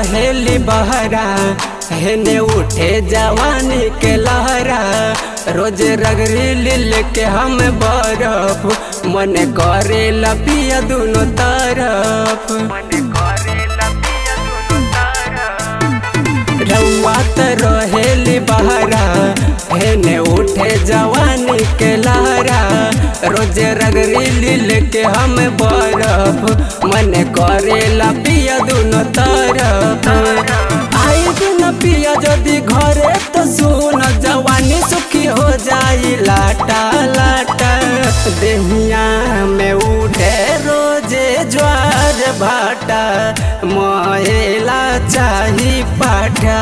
रहेली बहरा हेने उठे जवानी के लहरा। रोज रगड़ी लेके हम बरफ मन करे लपिया दोनों तरफ। रउआ त रहेली बहरा हेने उठे जवानी के लहरा। रोज रगड़ी लेके हम बरफ मन करे लपिया दोनों तरफ। आई दिन पिया जदि घरे तो सुन जवानी सुखी हो जाई लाटा लाटा। देहिया में उठे रोजे ज्वार भाटा मोहेला चाही पाठा।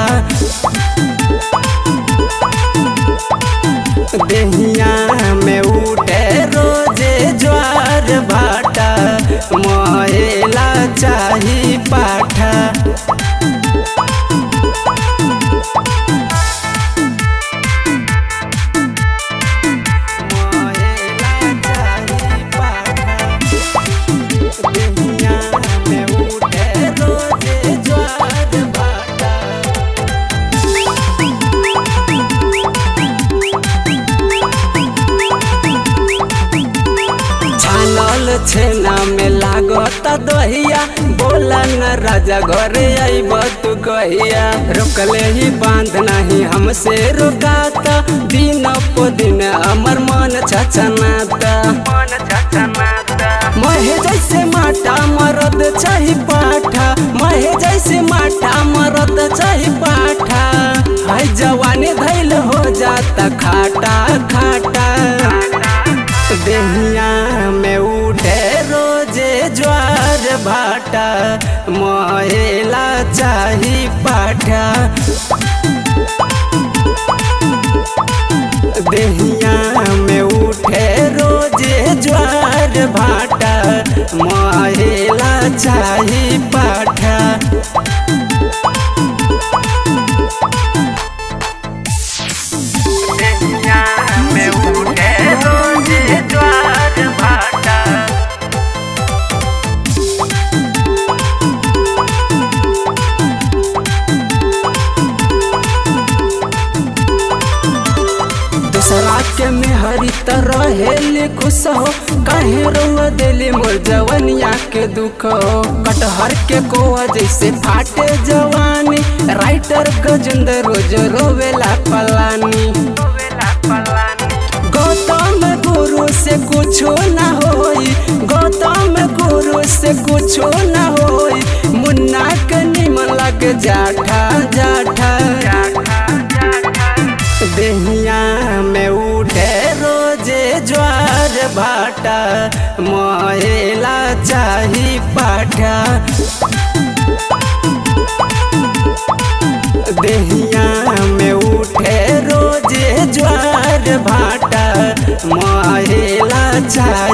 देहिया में उठे रोजे ज्वार भाटा मोहेला चाही पाठा। छेना में लागत दहिया बोला न राजा घरे आइब तू कहिया। रोकले ही बांध नहीं हमसे रोकाता दिन पो दिन हमर मन छछनाता। महे जैसे माटा मरद चाही पाठा महे जैसे माटा मरद चाही पाठा। हाय जवानी धैल हो जाता खाटा खाटा। देहिया में उठे रोजे ज्वार भाटा मोहेला चाही पाठा। देहिया में उठे रोजे ज्वार भाटा मोहेला चाही पाठा। दूसरा के मेहरी तरह हेली खुश हो कहे रोआ दिली मोर जवनिया के दुख हो। कटहर के कोआ जैसे फाटे जवानी राइटर गजेंद्र रोज रोवेला पलानी। गौतम गुरु से कुछो ना होई गौतम गुरु से कुछो ना होई। मुन्ना के निमन लग जाठा जाठा। देहिया में उठे रोजे ज्वार भाटा मोहेला चाही पाठा। देहिया में उठे रोजे ज्वार भाटा मोहेला चाही